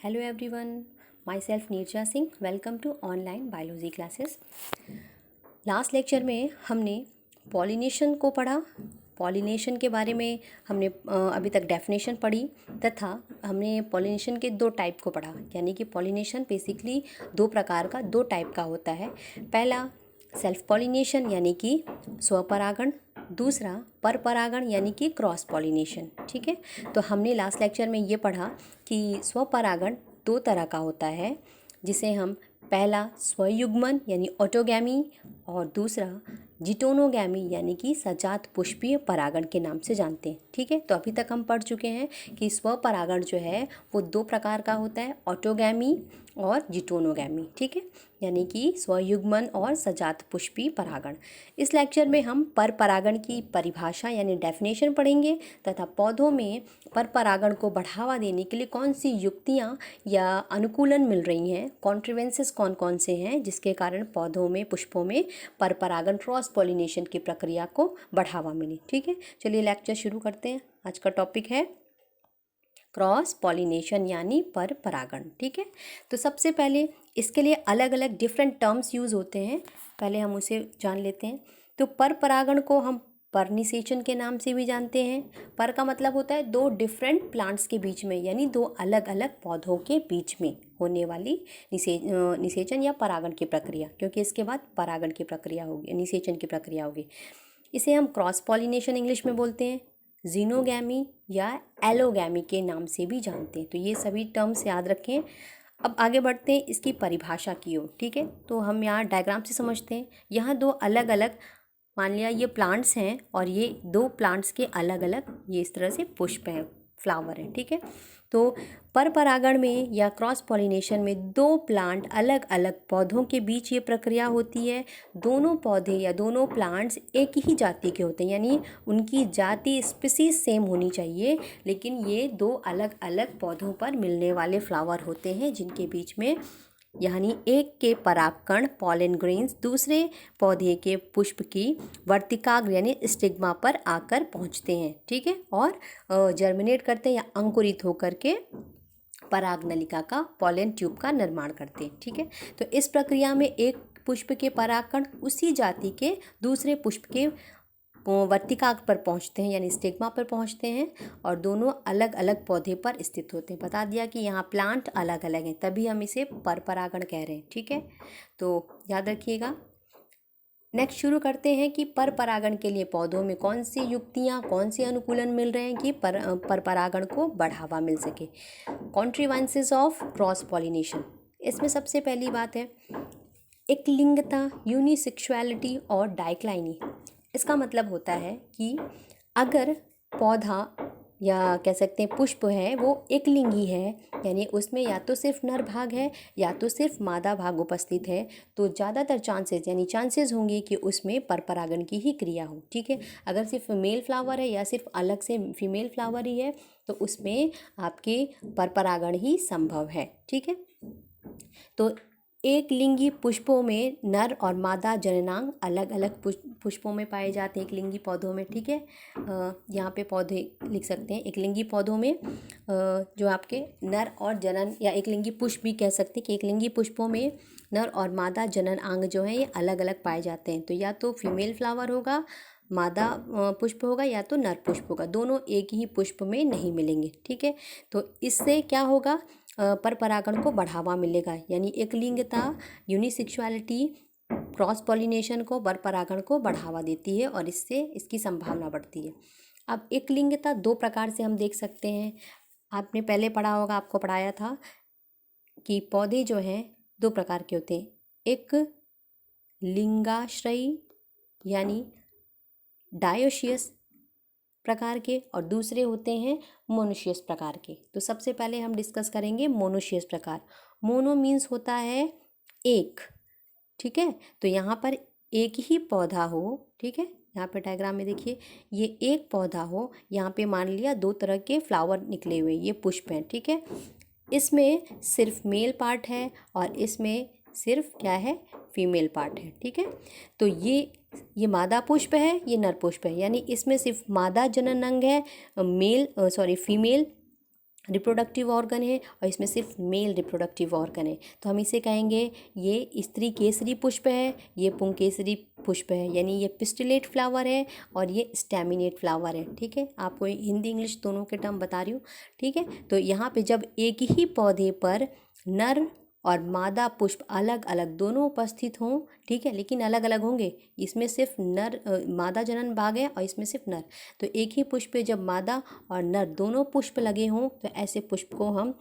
Hello everyone, myself Neerja Singh. Welcome to online biology classes. Last lecture में हमने pollination को पढ़ा। Pollination के बारे में हमने अभी तक डेफिनेशन पढ़ी तथा हमने पॉलिनेशन के दो टाइप को पढ़ा। यानी कि पॉलिनेशन बेसिकली दो प्रकार का, दो टाइप का होता है। पहला सेल्फ पॉलिनेशन यानी कि स्वपरागण, दूसरा परपरागण यानी कि क्रॉस पॉलिनेशन। ठीक है, तो हमने लास्ट लेक्चर में ये पढ़ा कि स्वपरागण दो तरह का होता है, जिसे हम पहला स्वयुग्मन यानी ऑटोगैमी और दूसरा जिटोनोगैमी यानी कि सजात पुष्पीय परागण के नाम से जानते हैं। ठीक है, तो अभी तक हम पढ़ चुके हैं कि स्वपरागण जो है वो दो प्रकार का होता है, ऑटोगैमी और जिटोनोगैमी। ठीक है, यानी कि स्वयुग्मन और सजात पुष्पीय परागण। इस लेक्चर में हम परपरागण की परिभाषा यानी डेफिनेशन पढ़ेंगे तथा पौधों में परपरागण को बढ़ावा देने के लिए कौन सी युक्तियाँ या अनुकूलन मिल रही हैं, कॉन्ट्रीवेंसेस कौन कौन से हैं जिसके कारण पौधों में, पुष्पों में परपरागण क्रॉस पॉलिनेशन की प्रक्रिया को बढ़ावा मिले। ठीक है, चलिए लेक्चर शुरू करते हैं। आज का टॉपिक है क्रॉस पॉलिनेशन यानी परपरागण। ठीक है, तो सबसे पहले इसके लिए अलग अलग डिफरेंट टर्म्स यूज़ होते हैं, पहले हम उसे जान लेते हैं। तो परपरागण को हम परनिसेचन के नाम से भी जानते हैं। पर का मतलब होता है दो डिफरेंट प्लांट्स के बीच में, यानी दो अलग अलग पौधों के बीच में होने वाली निषेचन या परागण की प्रक्रिया, क्योंकि इसके बाद परागण की प्रक्रिया होगी, निषेचन की प्रक्रिया होगी। इसे हम क्रॉस पॉलिनेशन इंग्लिश में बोलते हैं, जीनोगैमी या एलोगैमी के नाम से भी जानते हैं। तो ये सभी टर्म्स याद रखें। अब आगे बढ़ते हैं इसकी परिभाषा की ओर। ठीक है, तो हम यहाँ डायग्राम से समझते हैं। यहाँ दो अलग अलग, मान लिया ये प्लांट्स हैं और ये दो प्लांट्स के अलग अलग ये इस तरह से पुष्प हैं, फ्लावर हैं। ठीक है, तो परपरागण में या क्रॉस पॉलिनेशन में दो प्लांट अलग अलग पौधों के बीच ये प्रक्रिया होती है। दोनों पौधे या दोनों प्लांट्स एक ही जाति के होते हैं, यानी उनकी जाति स्पीसीज सेम होनी चाहिए, लेकिन ये दो अलग अलग पौधों पर मिलने वाले फ्लावर होते हैं जिनके बीच में, यानी एक के परागकण पॉलन ग्रेन्स दूसरे पौधे के पुष्प की वर्तिकाग्र यानी स्टिग्मा पर आकर पहुंचते हैं। ठीक है, और जर्मिनेट करते हैं या अंकुरित होकर के पराग नलिका का, पॉलन ट्यूब का निर्माण करते हैं। ठीक है, तो इस प्रक्रिया में एक पुष्प के परागकण उसी जाति के दूसरे पुष्प के वर्तिकाग्र पर पहुंचते हैं यानी स्टिग्मा पर पहुंचते हैं और दोनों अलग अलग पौधे पर स्थित होते हैं। बता दिया कि यहाँ प्लांट अलग अलग हैं, तभी हम इसे परपरागण कह रहे हैं। ठीक है, तो याद रखिएगा। नेक्स्ट शुरू करते हैं कि परपरागण के लिए पौधों में कौन सी युक्तियाँ, कौन से अनुकूलन मिल रहे हैं कि परपरागण को बढ़ावा मिल सके। कॉन्ट्रीवेंसेस ऑफ क्रॉस पॉलिनेशन, इसमें सबसे पहली बात है एकलिंगता, यूनिसेक्सुअलिटी और डाइक्लाइनी। इसका मतलब होता है कि अगर पौधा या कह सकते हैं पुष्प है वो एकलिंगी है, यानी उसमें या तो सिर्फ नर भाग है या तो सिर्फ मादा भाग उपस्थित है, तो ज़्यादातर चांसेस होंगे कि उसमें परपरागण की ही क्रिया हो। ठीक है, अगर सिर्फ मेल फ्लावर है या सिर्फ अलग से फीमेल फ्लावर ही है तो उसमें आपके परपरागण ही संभव है। ठीक है, तो एक लिंगी पुष्पों में नर और मादा जननांग अलग अलग पुष्पों में पाए जाते हैं, एक लिंगी पौधों में। ठीक है, यहाँ पे पौधे लिख सकते हैं। एक लिंगी पौधों में जो आपके नर और जनन, या एक लिंगी पुष्प भी कह सकते हैं कि एक लिंगी पुष्पों में नर और मादा जनन अंग जो है ये अलग अलग पाए जाते हैं। तो या तो फीमेल फ्लावर होगा, मादा पुष्प होगा, या तो नर पुष्प होगा, दोनों एक ही पुष्प में नहीं मिलेंगे। ठीक है, तो इससे क्या होगा, परपरागण को बढ़ावा मिलेगा, यानी एकलिंगता, यूनिसेक्सुअलिटी क्रॉस पॉलिनेशन को, परपरागण को बढ़ावा देती है और इससे इसकी संभावना बढ़ती है। अब एकलिंगता दो प्रकार से हम देख सकते हैं। आपने पहले पढ़ा होगा, आपको पढ़ाया था कि पौधे जो हैं दो प्रकार के होते हैं, एक लिंगाश्रयी यानी डायोशियस प्रकार के और दूसरे होते हैं मोनोशियस प्रकार के। तो सबसे पहले हम डिस्कस करेंगे मोनोशियस प्रकार। मोनो मीन्स होता है एक। ठीक है, तो यहाँ पर एक ही पौधा हो। ठीक है, यहाँ पे डायग्राम में देखिए, ये एक पौधा हो, यहाँ पे मान लिया दो तरह के फ्लावर निकले हुए, ये पुष्प हैं। ठीक है, इसमें सिर्फ मेल पार्ट है और इसमें सिर्फ क्या है, फीमेल पार्ट है। ठीक है, तो ये मादा पुष्प है, ये नर पुष्प है, यानी इसमें सिर्फ मादा जनन अंग है, फीमेल रिप्रोडक्टिव ऑर्गन है और इसमें सिर्फ मेल रिप्रोडक्टिव ऑर्गन है। तो हम इसे कहेंगे ये स्त्री केसरी पुष्प है, ये पुंकेसरी पुष्प है, यानी ये पिस्टिलेट फ्लावर है और ये स्टैमिनेट फ्लावर है। ठीक है, आपको हिंदी इंग्लिश दोनों के टर्म बता रही हूँ। ठीक है, तो यहाँ पे जब एक ही पौधे पर नर और मादा पुष्प अलग अलग दोनों उपस्थित हों, ठीक है, लेकिन अलग अलग होंगे, इसमें सिर्फ नर मादा जनन भाग है और इसमें सिर्फ नर, तो एक ही पुष्प पे जब मादा और नर दोनों पुष्प लगे हों तो ऐसे पुष्प को हम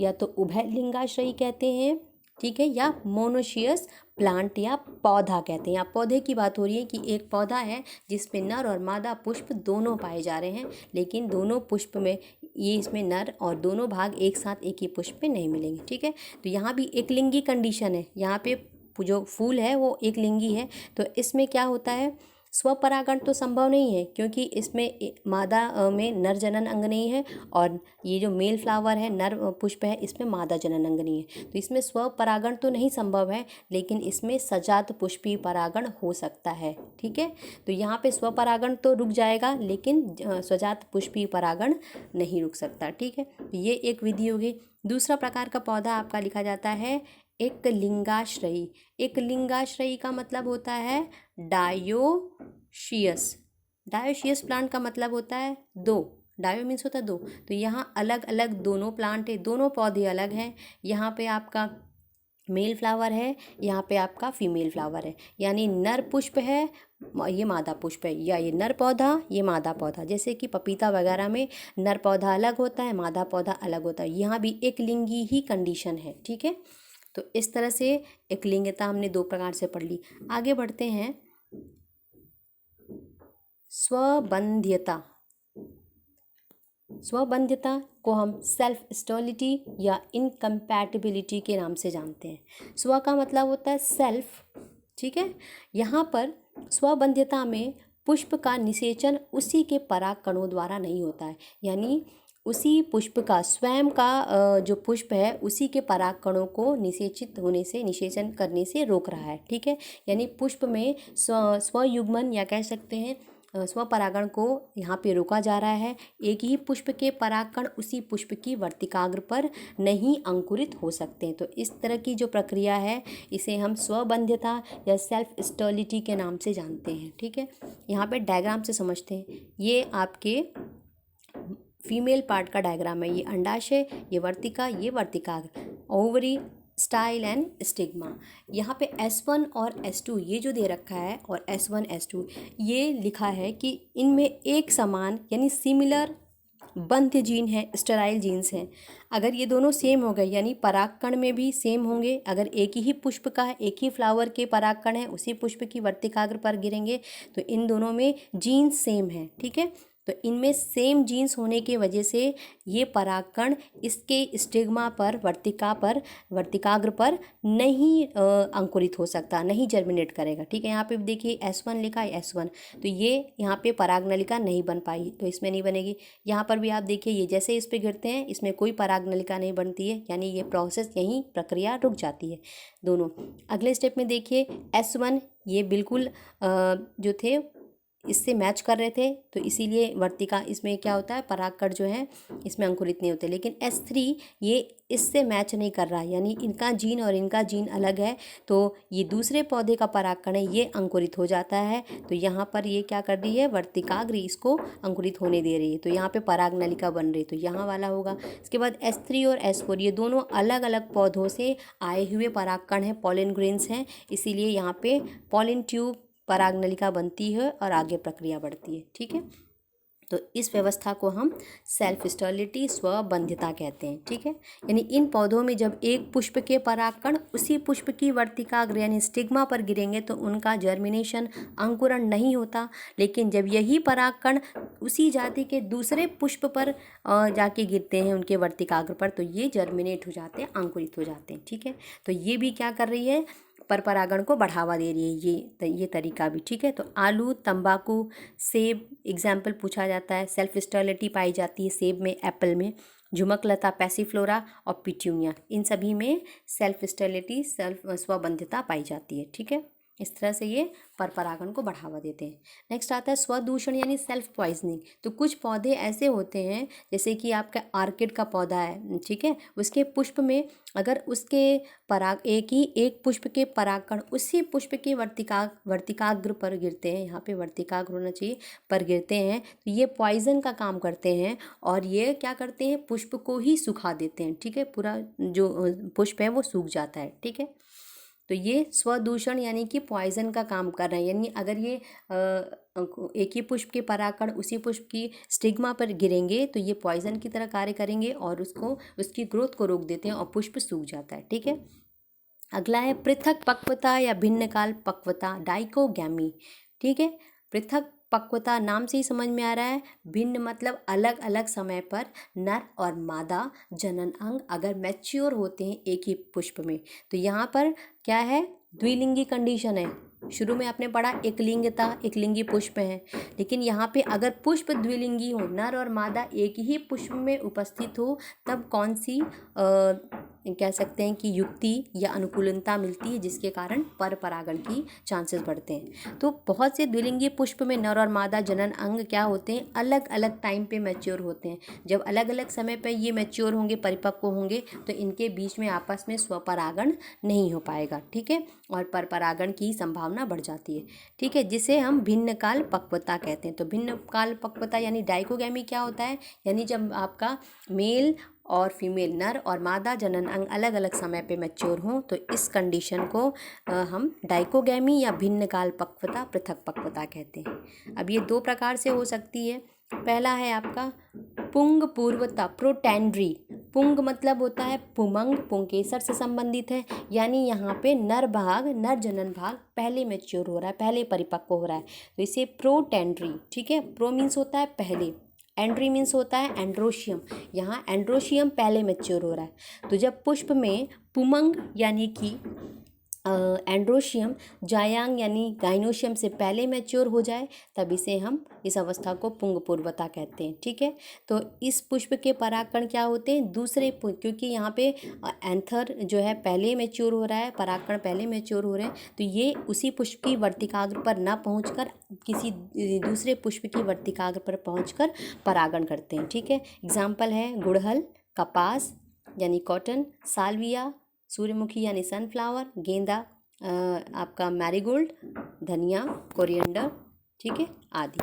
या तो उभयलिंगाश्रयी कहते हैं, ठीक है, या मोनोशियस प्लांट या पौधा कहते हैं। यहाँ पौधे की बात हो रही है कि एक पौधा है जिसमें नर और मादा पुष्प दोनों पाए जा रहे हैं, लेकिन दोनों पुष्प में ये इसमें नर और दोनों भाग एक साथ एक ही पुष्प पे नहीं मिलेंगे। ठीक है, तो यहाँ भी एक लिंगी कंडीशन है, यहाँ पे जो फूल है वो एक लिंगी है, तो इसमें क्या होता है, स्वपरागण तो संभव नहीं है क्योंकि इसमें मादा में नर जनन अंग नहीं है और ये जो मेल फ्लावर है नर पुष्प है इसमें मादा जनन अंग नहीं है, तो इसमें स्वपरागण तो नहीं संभव है, लेकिन इसमें सजात पुष्पी परागण हो सकता है। ठीक है, तो यहाँ पे स्वपरागण तो रुक जाएगा लेकिन सजात पुष्पी परागण नहीं रुक सकता। ठीक है, तो ये एक विधि होगी। दूसरा प्रकार का पौधा आपका लिखा जाता है एक लिंगाश्रयी। एक लिंगाश्रयी का मतलब होता है डायोशियस। डायोशियस प्लांट का मतलब होता है दो, डायो मीन्स होता है दो, तो यहाँ अलग अलग दोनों प्लांट है, दोनों पौधे अलग हैं। यहाँ पे आपका मेल फ्लावर है, यहाँ पे आपका फीमेल फ्लावर है, यानी नर पुष्प है, ये मादा पुष्प है, या ये नर पौधा ये मादा पौधा। जैसे कि पपीता वगैरह में नर पौधा अलग होता है, मादा पौधा अलग होता है, यहाँ भी एक लिंगी ही कंडीशन है। ठीक है, तो इस तरह से एक लिंगता हमने दो प्रकार से पढ़ ली। आगे बढ़ते हैं, स्वबंध्यता। स्वबंध्यता को हम सेल्फ स्टेबिलिटी या इनकम्पैटिबिलिटी के नाम से जानते हैं। स्व का मतलब होता है सेल्फ, ठीक है, यहाँ पर स्वबंध्यता में पुष्प का निषेचन उसी के पराग कणों द्वारा नहीं होता है, यानी उसी पुष्प का स्वयं का जो पुष्प है उसी के पराग कणों को निषेचित होने से, निषेचन करने से रोक रहा है। ठीक है, यानी पुष्प में स्वयुग्मन या कह सकते हैं स्वपरागण को यहाँ पे रोका जा रहा है। एक ही पुष्प के परागकण उसी पुष्प की वर्तिकाग्र पर नहीं अंकुरित हो सकते हैं। तो इस तरह की जो प्रक्रिया है इसे हम स्वबंध्यता या सेल्फ स्टेबिलिटी के नाम से जानते हैं। ठीक है, यहाँ पे डायग्राम से समझते हैं। ये आपके फीमेल पार्ट का डायग्राम है, ये अंडाशय, ये वर्तिका, ये वर्तिकाग्र, ओवरी, स्टाइल एंड स्टिग्मा। यहाँ पे S1 और S2 ये जो दे रखा है और S1 S2 ये लिखा है कि इनमें एक समान यानी सिमिलर बंध्य जीन है, स्टेराइल जीन्स हैं। अगर ये दोनों सेम हो गए यानी परागकण में भी सेम होंगे, अगर एक ही पुष्प का है, एक ही फ्लावर के परागकण है उसी पुष्प की वर्तिकाग्र पर गिरेंगे तो इन दोनों में जीन्स सेम है। ठीक है, तो इनमें सेम जीन्स होने की वजह से ये परागकण इसके स्टिग्मा पर, वर्तिकाग्र पर नहीं अंकुरित हो सकता, नहीं जर्मिनेट करेगा। ठीक है, यहाँ पे देखिए S1 लिखा है, S1, तो ये यहाँ पे पराग नलिका नहीं बन पाई तो इसमें नहीं बनेगी। यहाँ पर भी आप देखिए ये जैसे इस पे गिरते हैं इसमें कोई पराग नलिका नहीं बनती है, यानी ये प्रोसेस यहीं प्रक्रिया रुक जाती है दोनों। अगले स्टेप में देखिए S1 ये बिल्कुल जो थे इससे मैच कर रहे थे तो इसीलिए वर्तिका इसमें क्या होता है, परागकण जो है इसमें अंकुरित नहीं होते। लेकिन S3 ये इससे मैच नहीं कर रहा, यानी इनका जीन और इनका जीन अलग है, तो ये दूसरे पौधे का परागकण है ये अंकुरित हो जाता है। तो यहाँ पर ये क्या कर रही है, वर्तिकाग्र इसको अंकुरित होने दे रही है, तो यहाँ पे पराग नलिका बन रही है, तो यहाँ वाला होगा। इसके बाद S3 और S4 ये दोनों अलग अलग पौधों से आए हुए परागकण हैं, पॉलन ग्रेन्स हैं, इसीलिए यहाँ पे पॉलन ट्यूब पराग नलिका बनती है और आगे प्रक्रिया बढ़ती है। ठीक है, तो इस व्यवस्था को हम सेल्फ स्टेबिलिटी, स्वबंध्यता कहते हैं। ठीक है, यानी इन पौधों में जब एक पुष्प के परागकण उसी पुष्प की वर्तिकाग्र यानी स्टिग्मा पर गिरेंगे तो उनका जर्मिनेशन, अंकुरण नहीं होता, लेकिन जब यही परागकण उसी जाति के दूसरे पुष्प पर जाके गिरते हैं उनके वर्तिकाग्र पर तो ये जर्मिनेट हो जाते हैं, अंकुरित हो जाते हैं। ठीक है, तो ये भी क्या कर रही है, पर परागण को बढ़ावा दे रही है ये तरीका भी। ठीक है, तो आलू, तंबाकू, सेब एग्जाम्पल पूछा जाता है, सेल्फ स्टेबिलिटी पाई जाती है सेब में, एप्पल में, झुमकलता, पैसिफ्लोरा और पिट्यूनिया, इन सभी में सेल्फ स्टेबिलिटी, स्वबंध्यता पाई जाती है। ठीक है, इस तरह से ये पर परागण को बढ़ावा देते हैं। नेक्स्ट आता है स्वदूषण यानी सेल्फ पॉइजनिंग। तो कुछ पौधे ऐसे होते हैं, जैसे कि आपका आर्किड का पौधा है, ठीक है, उसके पुष्प में अगर उसके एक पुष्प के परागकण उसी पुष्प के वर्तिकाग्र पर गिरते हैं, यहाँ पे वर्तिकाग्र होना चाहिए, पर गिरते हैं, तो ये पॉइजन का काम करते हैं और ये क्या करते हैं, पुष्प को ही सुखा देते हैं, ठीक है, पूरा जो पुष्प है वो सूख जाता है, ठीक है। तो ये स्वदूषण यानी कि पॉइजन का काम कर रहे हैं, यानी अगर ये एक ही पुष्प के परागकण उसी पुष्प की स्टिग्मा पर गिरेंगे तो ये पॉइजन की तरह कार्य करेंगे और उसकी ग्रोथ को रोक देते हैं और पुष्प सूख जाता है, ठीक है। अगला है पृथक पक्वता या भिन्न काल पक्वता, डाइकोगैमी, ठीक है। पृथक पक्वता नाम से ही समझ में आ रहा है, भिन्न मतलब अलग अलग समय पर नर और मादा जनन अंग अगर मैच्योर होते हैं एक ही पुष्प में, तो यहाँ पर क्या है, द्विलिंगी कंडीशन है। शुरू में आपने पढ़ा एकलिंगी पुष्प है, लेकिन यहाँ पे अगर पुष्प द्विलिंगी हो, नर और मादा एक ही पुष्प में उपस्थित हो, तब कौन सी कह सकते हैं कि युक्ति या अनुकूलता मिलती है, जिसके कारण पर परागण की चांसेस बढ़ते हैं। तो बहुत से द्विलिंगी पुष्प में नर और मादा जनन अंग क्या होते हैं, अलग अलग टाइम पे मैच्योर होते हैं। जब अलग अलग समय पे ये मैच्योर होंगे, परिपक्व होंगे, तो इनके बीच में आपस में स्वपरागण नहीं हो पाएगा, ठीक है, और पर परागण की संभावना बढ़ जाती है, ठीक है, जिसे हम भिन्न काल पक्वता कहते हैं। तो भिन्न काल पक्वता यानी डाइकोगैमी क्या होता है, यानी जब आपका मेल और फीमेल, नर और मादा जनन अंग अलग अलग समय पे मैच्योर हों, तो इस कंडीशन को हम डाइकोगैमी या भिन्न काल पक्वता, पृथक पक्वता कहते हैं। अब ये दो प्रकार से हो सकती है। पहला है आपका पुंग पूर्वता, प्रोटेंड्री। पुंग मतलब होता है पुमंग, पुंकेसर से संबंधित है, यानी यहाँ पे नर जनन भाग पहले मैच्योर हो रहा है, पहले परिपक्व हो रहा है, तो इसे प्रोटेंड्री, ठीक है। प्रो मीन्स होता है पहले, एंड्री मीन्स होता है एंड्रोशियम, यहाँ एंड्रोशियम पहले मैच्योर हो रहा है। तो जब पुष्प में पुमंग यानी कि एंड्रोशियम जायांग यानी गाइनोशियम से पहले मैच्योर हो जाए, तब इसे हम इस अवस्था को पुंग पूर्वता कहते हैं, ठीक है। तो इस पुष्प के परागकण क्या होते हैं, क्योंकि यहाँ पे एंथर जो है पहले मैच्योर हो रहा है, परागकण पहले मैच्योर हो रहे हैं, तो ये उसी पुष्प की वर्तिकाग्र पर न पहुंचकर किसी दूसरे पुष्प की वर्तिकाग्र पर पहुंचकर परागण करते हैं, ठीक है। एग्जाम्पल है गुड़हल, कपास यानी कॉटन, साल्विया सूर्यमुखी यानी सनफ्लावर, गेंदा आपका मैरीगोल्ड, धनिया कोरिएंडर, ठीक है, आदि।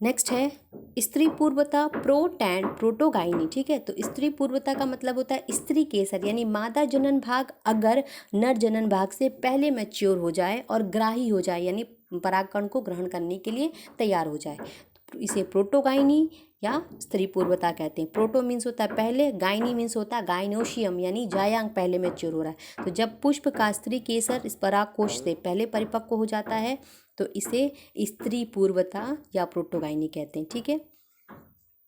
नेक्स्ट है स्त्री पूर्वता, प्रोटोगाइनी, ठीक है। तो स्त्री पूर्वता का मतलब होता है स्त्री केसर, यानी मादा जनन भाग अगर नर जनन भाग से पहले मैच्योर हो जाए और ग्राही हो जाए, यानी परागकण को ग्रहण करने के लिए तैयार हो जाए, तो इसे प्रोटोगाइनी या स्त्री पूर्वता कहते हैं। प्रोटो मीन्स होता है पहले, गाइनी मीन्स होता है गाइनोशियम यानी जायांग पहले मैच्योर हो रहा है। तो जब पुष्प का स्त्री केसर इस परागकोश से पहले परिपक्व हो जाता है, तो इसे स्त्री पूर्वता या प्रोटोगाइनी कहते हैं, ठीक है।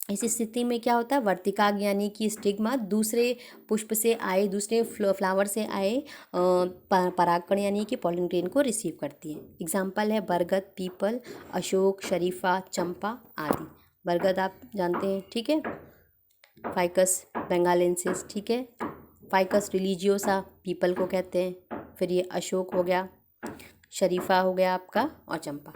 इस स्थिति में क्या होता है, वर्तिकाग्र यानी कि स्टिग्मा दूसरे पुष्प से आए, दूसरे फ्लावर से आए परागकण यानी कि पॉलन ग्रेन को रिसीव करती है। एग्जाम्पल है बरगद, पीपल, अशोक, शरीफा, चंपा आदि। बरगद आप जानते हैं, ठीक है, फाइकस बेंगालेंसिस, ठीक है, फाइकस रिलीजियोसा पीपल को कहते हैं, फिर ये अशोक हो गया, शरीफा हो गया आपका, और चंपा।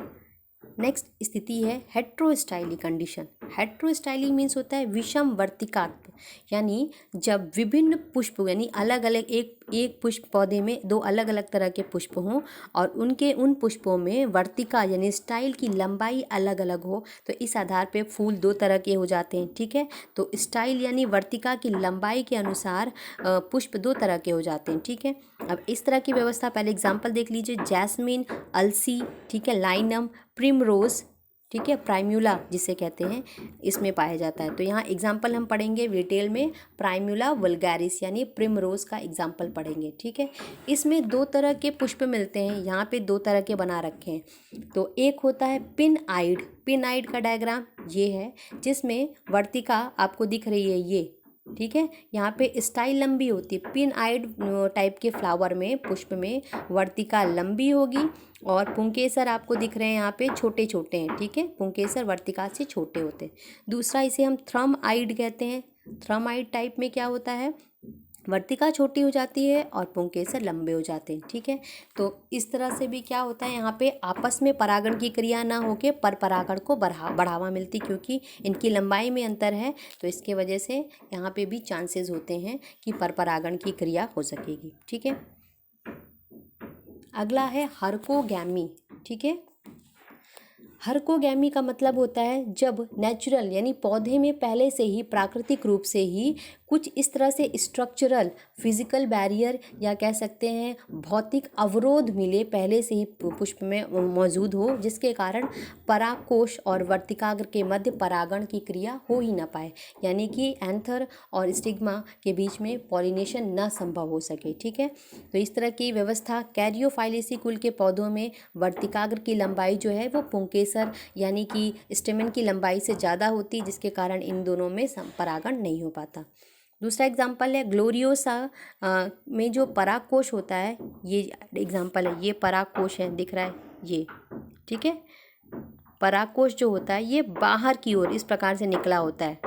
नेक्स्ट स्थिति है हेट्रोस्टाइली कंडीशन। हेट्रोस्टाइली मीन्स होता है विषम वर्तिकात्व, यानी जब विभिन्न पुष्प यानी अलग अलग एक पुष्प पौधे में दो अलग अलग तरह के पुष्प हों और उन पुष्पों में वर्तिका यानी स्टाइल की लंबाई अलग अलग हो, तो इस आधार पे फूल दो तरह के हो जाते हैं, ठीक है। तो स्टाइल यानी वर्तिका की लंबाई के अनुसार पुष्प दो तरह के हो जाते हैं, ठीक है। अब इस तरह की व्यवस्था, पहले एग्जाम्पल देख लीजिए, जैस्मिन, अलसी, ठीक है, लाइनम, प्रिमरोज, ठीक है, प्राइम्यूला जिसे कहते हैं, इसमें पाया जाता है। तो यहाँ एग्जाम्पल हम पढ़ेंगे डिटेल में, प्राइम्यूला वल्गैरिस यानी प्रिमरोज का एग्जाम्पल पढ़ेंगे, ठीक है। इसमें दो तरह के पुष्प मिलते हैं, यहाँ पे दो तरह के बना रखे हैं। तो एक होता है पिन आइड का डायग्राम ये है, जिसमें वर्तिका आपको दिख रही है ये, ठीक है, यहाँ पे स्टाइल लंबी होती है। पिन आइड टाइप के फ्लावर में, पुष्प में वर्तिका लंबी होगी और पुंकेसर आपको दिख रहे हैं यहाँ पे छोटे छोटे हैं, ठीक है, पुंकेसर वर्तिका से छोटे होते हैं। दूसरा इसे हम थ्रम आइड कहते हैं। थ्रम आइड टाइप में क्या होता है, वर्तिका छोटी हो जाती है और पुंकेसर लंबे हो जाते हैं। ठीक है, तो इस तरह से भी क्या होता है, यहाँ पे आपस में परागण की क्रिया ना होके पर परागण को बढ़ावा मिलती, क्योंकि इनकी लंबाई में अंतर है, तो इसके वजह से यहाँ पे भी चांसेस होते हैं कि पर परागण की क्रिया हो सकेगी। ठीक है, अगला है हर्कोगैमी। ठीक है, हर्कोगैमी का मतलब होता है जब नेचुरल यानी पौधे में पहले से ही प्राकृतिक रूप से ही कुछ इस तरह से स्ट्रक्चरल फिजिकल बैरियर या कह सकते हैं भौतिक अवरोध मिले पहले से ही पुष्प में मौजूद हो, जिसके कारण परागकोश और वर्तिकाग्र के मध्य परागण की क्रिया हो ही ना पाए, यानी कि एंथर और स्टिग्मा के बीच में पॉलिनेशन न संभव हो सके। ठीक है, तो इस तरह की व्यवस्था कैरियोफाइलेसी कुल के पौधों में वर्तिकाग्र की लंबाई जो है वो पुंकेसर यानी कि स्टेमेन की लंबाई से ज़्यादा होती है, जिसके कारण इन दोनों में परागण नहीं हो पाता। दूसरा एग्जाम्पल है ग्लोरियोसा में जो परागकोश होता है, ये एग्जाम्पल है, ये परागकोश है, दिख रहा है ये। ठीक है, परागकोश जो होता है ये बाहर की ओर इस प्रकार से निकला होता है।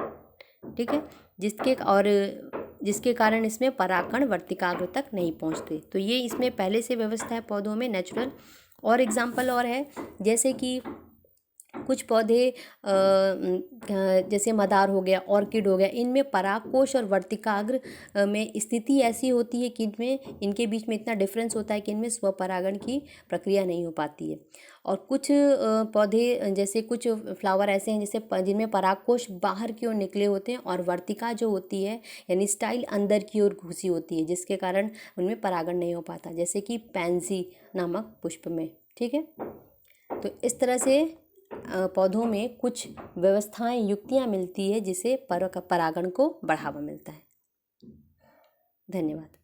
ठीक है, जिसके कारण इसमें परागकण वर्तिकाग्र तक नहीं पहुंचते। तो ये इसमें पहले से व्यवस्था है पौधों में नेचुरल। और एग्जाम्पल और है, जैसे कि कुछ पौधे जैसे मदार हो गया, ऑर्किड हो गया, इनमें परागकोश और वर्तिकाग्र में स्थिति ऐसी होती है कि इनके बीच में इतना डिफरेंस होता है कि इनमें स्वपरागण की प्रक्रिया नहीं हो पाती है। और कुछ पौधे जैसे कुछ फ्लावर ऐसे हैं जैसे जिनमें परागकोश बाहर की ओर निकले होते हैं और वर्तिका जो होती है यानी स्टाइल अंदर की ओर घुसी होती है, जिसके कारण उनमें परागण नहीं हो पाता, जैसे कि पैंसी नामक पुष्प में। ठीक है, तो इस तरह से पौधों में कुछ व्यवस्थाएं युक्तियां मिलती है जिससे परागण को बढ़ावा मिलता है। धन्यवाद।